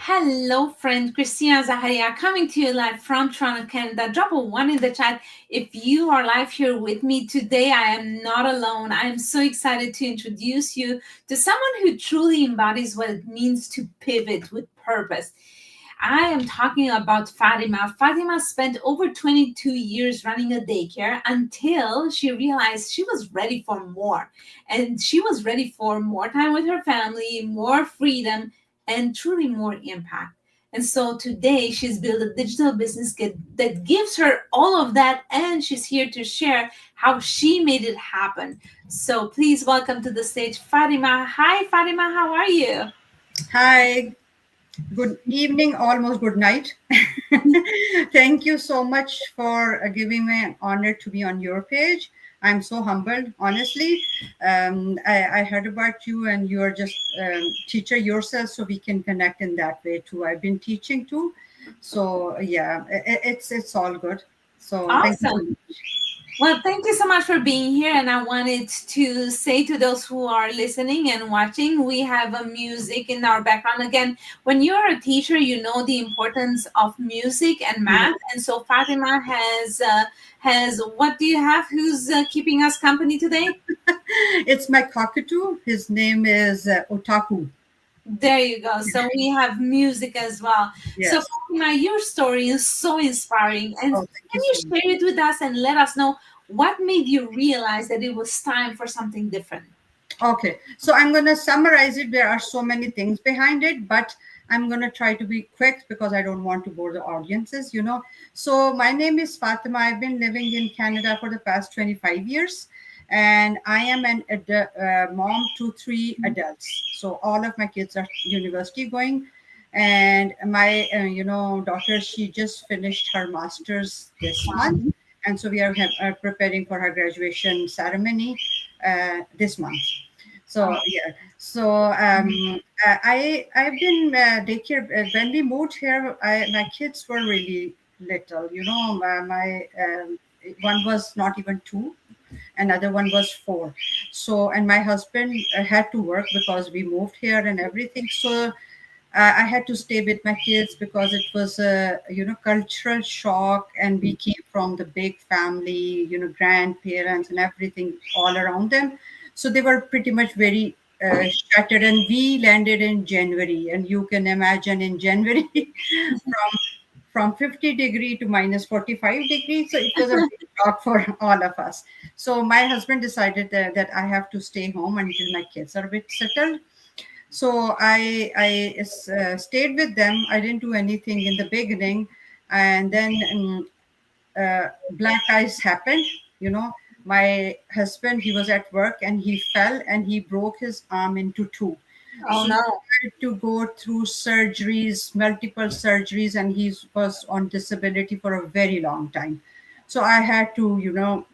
Hello, friend. Christina Zaharia coming to you live from Toronto, Canada. Drop a one in the chat if you are live here with me today. I am not alone. I am so excited to introduce you to someone who truly embodies what it means to pivot with purpose. I am talking about Fatima. Fatima spent over 22 years running a daycare until she realized she was ready for more. And she was ready for more time with her family, more freedom, and truly more impact. And so today she's built a digital business that gives her all of that, and she's here to share how she made it happen. So please welcome to the stage Fatima. Hi, Fatima. How are you? Hi, good evening, almost good night. Thank you so much for giving me an honor to be on your page. I'm so humbled, honestly. I heard about you, and you are just teacher yourself, so we can connect in that way too. I've been teaching too, so yeah, it's all good. So thank you so Awesome. much. Well, thank you so much for being here. And I wanted to say to those who are listening and watching, we have a music in our background. Again, when you're a teacher, you know the importance of music and math. And so Fatima has what do you have? Who's keeping us company today? It's my cockatoo. His name is Otaku. There you go. So we have music as well. So Yes. Fatima, your story is so inspiring. And Oh, thank you can you so much. share it with us and let us know what made you realize that it was time for something different? Okay, so I'm going to summarize it. There are so many things behind it, but I'm going to try to be quick because I don't want to bore the audiences. So, my name is Fatima. I've been living in Canada for the past 25 years, and I am an mom to three adults. So, all of my kids are university going, and my daughter, she just finished her master's this month, and so we are preparing for her graduation ceremony this month. So yeah, so I've been daycare when we moved here. My kids were really little. My one was not even two, another one was four. So and my husband had to work because we moved here and everything. So I had to stay with my kids because it was a cultural shock, and we came from the big family, grandparents and everything all around them, so they were pretty much very shattered. And we landed in January, and you can imagine in January from 50 degree to minus 45 degrees. So it was a big shock for all of us. So my husband decided that I have to stay home until my kids are a bit settled. So I stayed with them. I didn't do anything in the beginning, and then black ice happened. My husband, he was at work and he fell and he broke his arm into two. Oh So he no. had to go through surgeries, multiple surgeries, and he was on disability for a very long time. So I had to,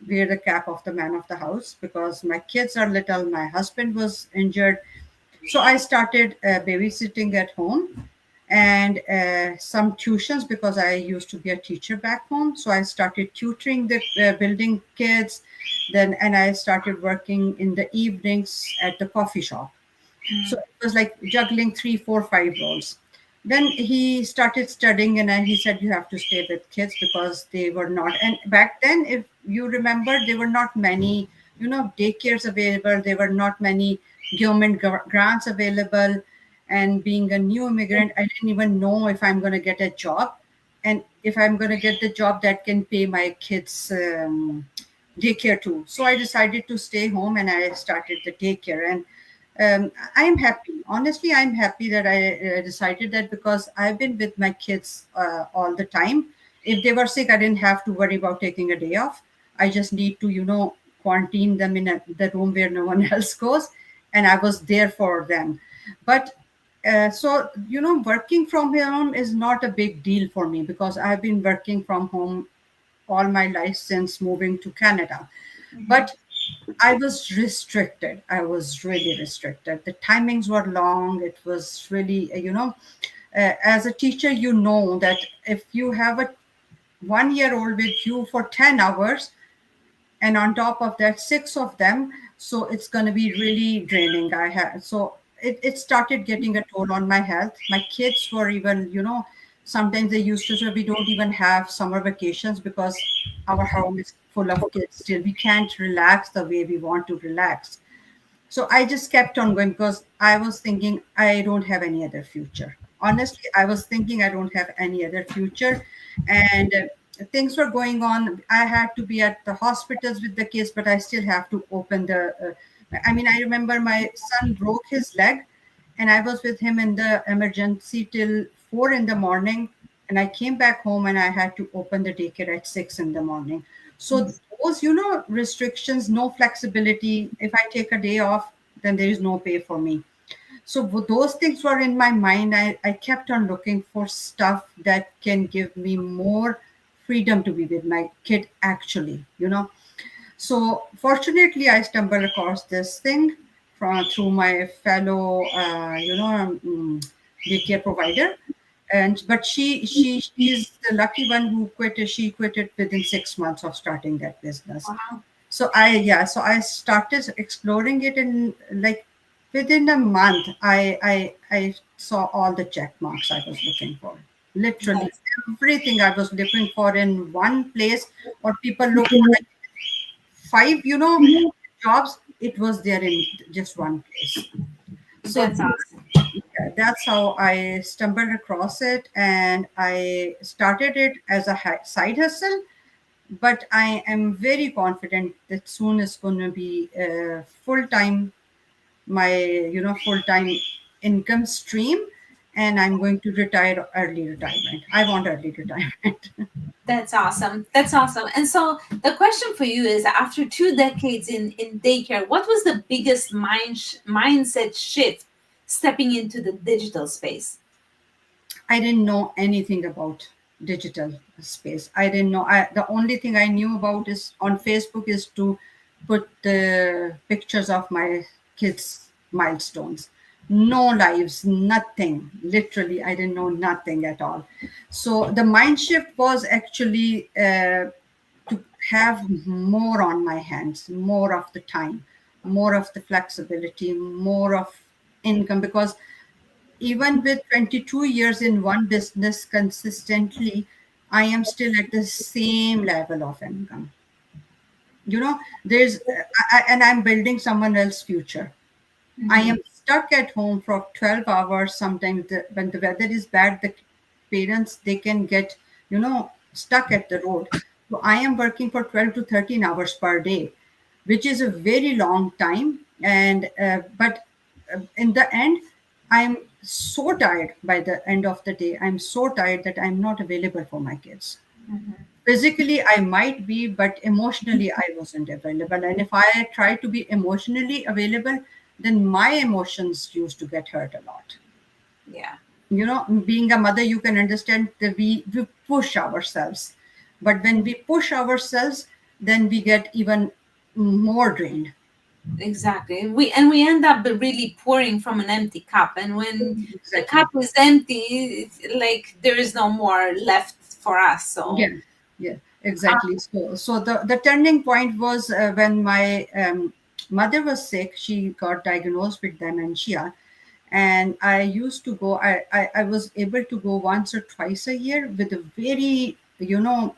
wear the cap of the man of the house because my kids are little. My husband was injured, so I started babysitting at home and some tuitions because I used to be a teacher back home. So I started tutoring the building kids, and I started working in the evenings at the coffee shop. So Mm. it was like juggling three, four, five roles. Then he started studying, and then he said, "You have to stay with kids because they were not." And back then, if you remember, there were not many, daycares available. There were not many government grants available. And being a new immigrant, I didn't even know if I'm going to get a job, and if I'm going to get the job that can pay my kids' daycare too. So I decided to stay home, and I started the daycare. And I'm happy. Honestly, I'm happy that I decided that because I've been with my kids all the time. If they were sick, I didn't have to worry about taking a day off. I just need to, quarantine them in the room where no one else goes, and I was there for them. But so, working from home is not a big deal for me because I've been working from home all my life since moving to Canada. But I was restricted. I was really restricted. The timings were long. It was really, as a teacher, you know that if you have a 1 year old with you for 10 hours, and on top of that, six of them, so it's going to be really draining. I had so it started getting a toll on my health. My kids were even, sometimes they used to say we don't even have summer vacations because our home is full of kids still. We can't relax the way we want to relax. So I just kept on going because I was thinking I don't have any other future. Honestly, I was thinking I don't have any other future. And things were going on. I had to be at the hospitals with the kids, but I still have to open I mean, I remember my son broke his leg, and I was with him in the emergency till 4 in the morning. And I came back home and I had to open the daycare at 6 in the morning. So those, restrictions, no flexibility. If I take a day off, then there is no pay for me. So those things were in my mind. I kept on looking for stuff that can give me more freedom to be with my kid actually. So fortunately, I stumbled across this thing through my fellow, daycare provider, and but she's the lucky one who quit it. She quit it within 6 months of starting that business. Wow. So I started exploring it, and like within a month, I saw all the check marks I was looking for. Literally That's everything I was looking for in one place, or people look for like five, jobs. It was there in just one place. So that's awesome. yeah, that's how I stumbled across it, and I started it as a side hustle. But I am very confident that soon it's going to be full time, my full time income stream, and I'm going to retire early retirement. I want early retirement. That's awesome. That's awesome. And so the question for you is, after 2 decades in daycare, what was the biggest mindset shift stepping into the digital space? I didn't know anything about digital space. I didn't know. The only thing I knew about is on Facebook is to put the pictures of my kids' milestones. No lives, nothing. Literally, I didn't know nothing at all. So the mind shift was actually to have more on my hands, more of the time, more of the flexibility, more of income, because even with 22 years in one business consistently, I am still at the same level of income. There's, and I'm building someone else's future. I am Mhm. stuck at home for 12 hours. Sometimes when the weather is bad, the parents, they can get, stuck at the road. So I am working for 12 to 13 hours per day, which is a very long time. And, but in the end, I'm so tired by the end of the day. I'm so tired that I'm not available for my kids. Mhm. Physically, I might be, but emotionally, I wasn't available. And if I try to be emotionally available, then my emotions used to get hurt a lot. Yeah. Being a mother, you can understand that we push ourselves. But when we push ourselves, then we get even more drained. Exactly. We end up really pouring from an empty cup, and when the cup Exactly. is empty, it's like there is no more left for us. So, Yeah, yeah, exactly. So the turning point was when my mother was sick. She got diagnosed with dementia, and I used to go. I was able to go once or twice a year with a very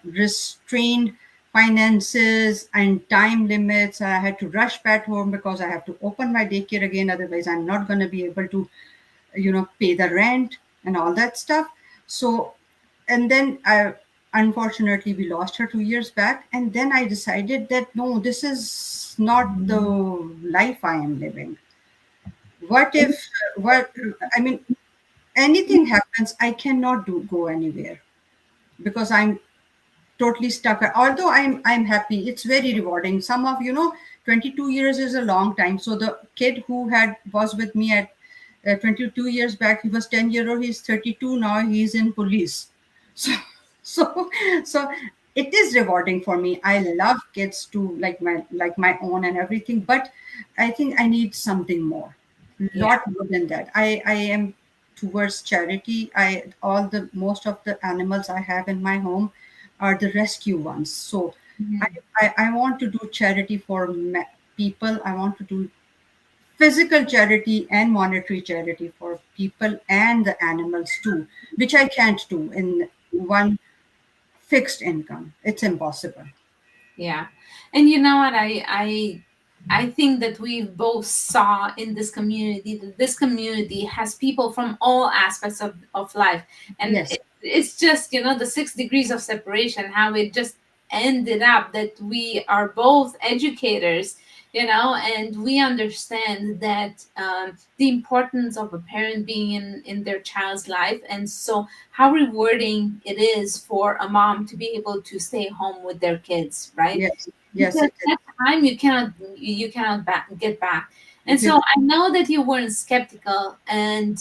restrained finances and time limits. I had to rush back home because I have to open my daycare again. Otherwise, I'm not going to be able to pay the rent and all that stuff. So, and then unfortunately we lost her 2 years back, and then I decided that no, this is not the life I am living. What if what I mean, anything happens, I cannot go anywhere because I'm totally stuck. Although I'm happy, it's very rewarding. 22 years is a long time. So the kid who had was with me at 22 years back, he was 10-year old. He's 32 now. He's in police. So so so it is rewarding for me. I love kids too, like my own and everything. But I think I need something more, yeah. lot more than that. I am towards charity. I all the most of the animals I have in my home are the rescue ones. So I, Mhm. I want to do charity for people. I want to do physical charity and monetary charity for people and the animals too, which I can't do in one fixed income. It's impossible. Yeah. And you know what? I think that we both saw in this community that this community has people from all aspects of life. And Yes, it's just, the 6 degrees of separation, how it just ended up that we are both educators, and we understand that the importance of a parent being in their child's life. And so how rewarding it is for a mom to be able to stay home with their kids, right? yes, yes, Because it is. that time you cannot get back. And You so I know that you weren't skeptical, and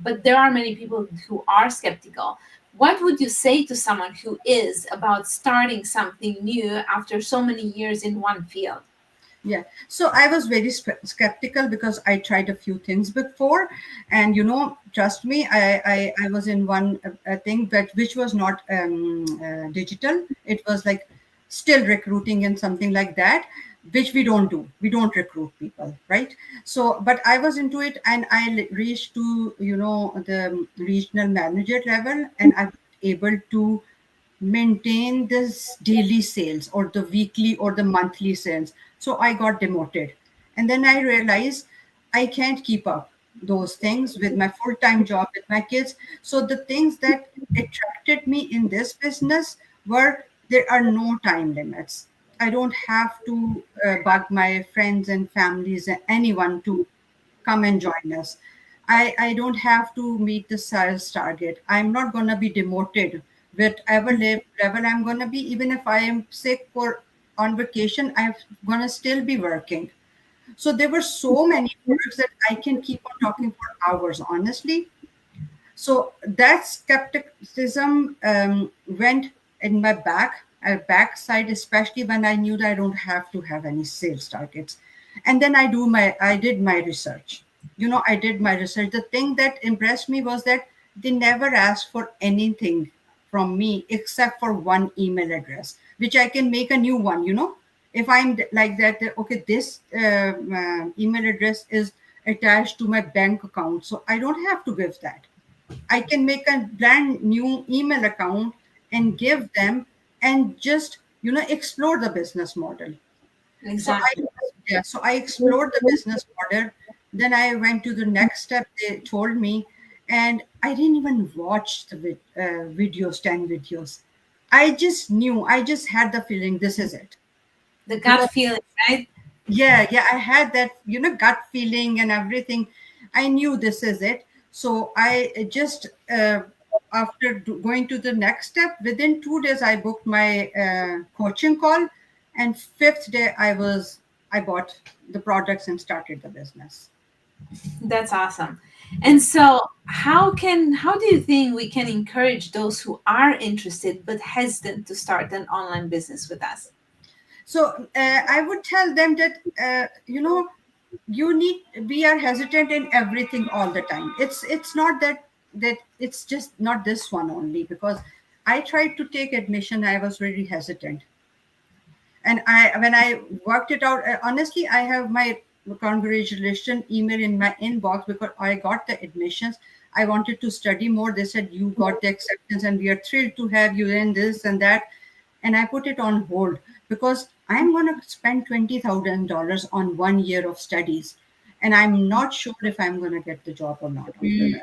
but there are many people who are skeptical. What would you say to someone who is about starting something new after so many years in one field? Yeah. So I was very skeptical because I tried a few things before, and trust me, I was in one thing but which was not digital. It was like still recruiting and something like that, which we don't do. We don't recruit people, right? So, but I was into it, and I reached to the regional manager level, and I was able to maintain this daily sales or the weekly or the monthly sales. So I got demoted. And then I realized I can't keep up those things with my full time job with my kids. So the things that attracted me in this business were there are no time limits. I don't have to bug my friends and families and anyone to come and join us. I don't have to meet the sales target. I'm not going to be demoted whatever level I'm going to be. Even if I am sick or on vacation, I'm going to still be working. So there were so many perks that I can keep on talking for hours, honestly. So that skepticism went in my backside, especially when I knew that I don't have to have any sales targets. And then I did my research. I did my research. The thing that impressed me was that they never asked for anything from me except for one email address, which I can make a new one. If I'm like that, okay, this email address is attached to my bank account, so I don't have to give that. I can make a brand new email account and give them and just explore the business model. So I Exactly. yeah, so I explored the business model. Then I went to the next step they told me, and I didn't even watch the videos, 10 videos. I just knew, I just had the feeling this is it. The gut Because feeling, right? yeah, I had that gut feeling and everything. I knew this is it. So I just after going to the next step, within 2 days I booked my coaching call, and fifth day I bought the products and started the business. That's awesome. And so how do you think we can encourage those who are interested but hesitant to start an online business with us? So I would tell them that you need we are hesitant in everything all the time. It's not that it's just not this one only, because I tried to take admission, I was really hesitant. And I when I worked it out, honestly, I have my congratulation email in my inbox because I got the admissions. I wanted to study more. They said you got the acceptance and we are thrilled to have you in this and that. And I put it on hold because I'm going to spend $20,000 on 1 year of studies, and I'm not sure if I'm going to get the job or not after Mm, that. yeah,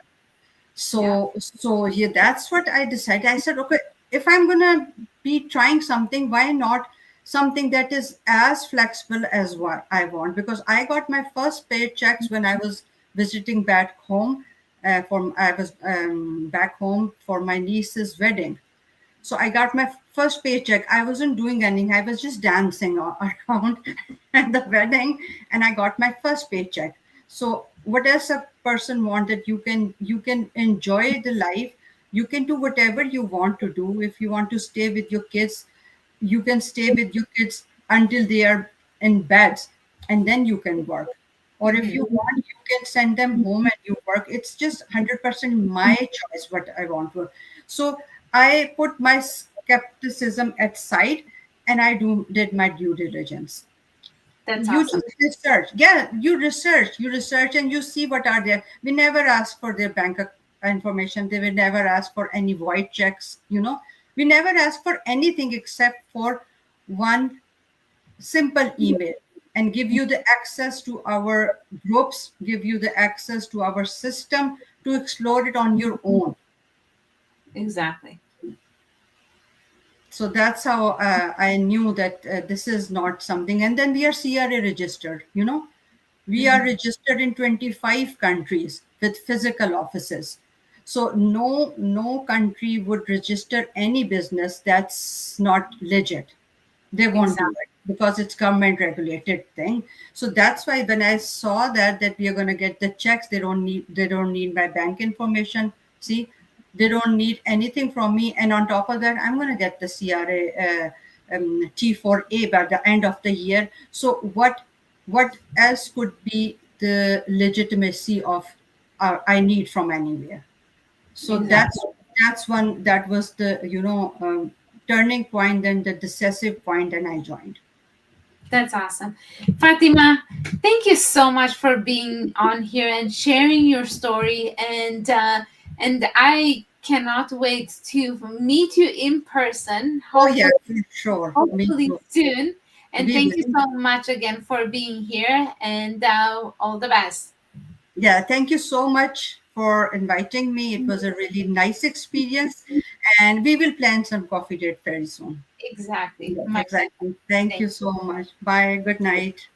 So yeah, that's what I decided. I said, okay, if I'm gonna be trying something, why not something that is as flexible as what I want? Because I got my first paychecks when I was visiting back home. I was back home for my niece's wedding. So I got my first paycheck. I wasn't doing anything. I was just dancing around at the wedding, and I got my first paycheck. So what else a person want, that you can enjoy the life. You can do whatever you want to do. If you want to stay with your kids, you can stay with your kids until they are in beds, and then you can work. Or if you want, you can send them home and you work. It's just 100% my choice what I want to. So I put my skepticism aside, and I did my due diligence. That's You awesome. just research. Yeah, you research and you see what are there. We never ask for their information. They will never ask for any void checks. We never ask for anything except for one simple email, and give you the access to our groups, give you the access to our system to explore it on your own. Exactly. So that's how I knew that this is not something. And then we are CRA registered. We are Mhm. registered in 25 countries with physical offices. So no country would register any business that's not legit. They won't do Exactly. it because it's government regulated thing. So that's why when I saw that we are going to get the checks, they don't need my bank information. See, they don't need anything from me, and on top of that, I'm going to get the CRA T4A by the end of the year. So what else could be the legitimacy of I need from anywhere? So Exactly. that was the turning point, then the decisive point, and I joined. That's awesome. Fatima, thank you so much for being on here and sharing your story. And I cannot wait to meet you in person, Oh yeah, hopefully, for sure, me hopefully too. soon. And We thank you will. so much again for being here, and all the best. Yeah, thank you so much for inviting me. It was a really nice experience, and we will plan some coffee date very soon. Exactly. Yes, My pleasure. exactly. Thank Thank you so much. Bye. Good night.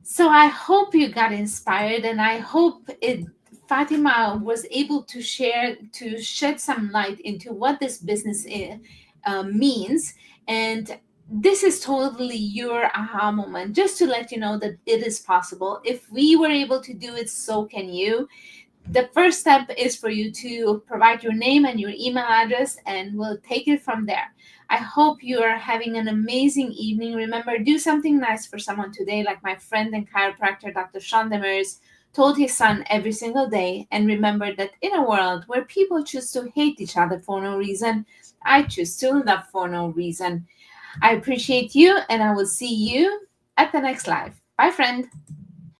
So I hope you got inspired, and I hope it Fatima was able to shed some light into what this business means. And this is totally your aha moment, just to let you know that it is possible. If we were able to do it, so can you. The first step is for you to provide your name and your email address, and we'll take it from there. I hope you are having an amazing evening. Remember, do something nice for someone today, like my friend and chiropractor Dr. Sean Demers told his son every single day. And remember that in a world where people choose to hate each other for no reason, I choose to love for no reason. I appreciate you, and I will see you at the next live. Bye, friend.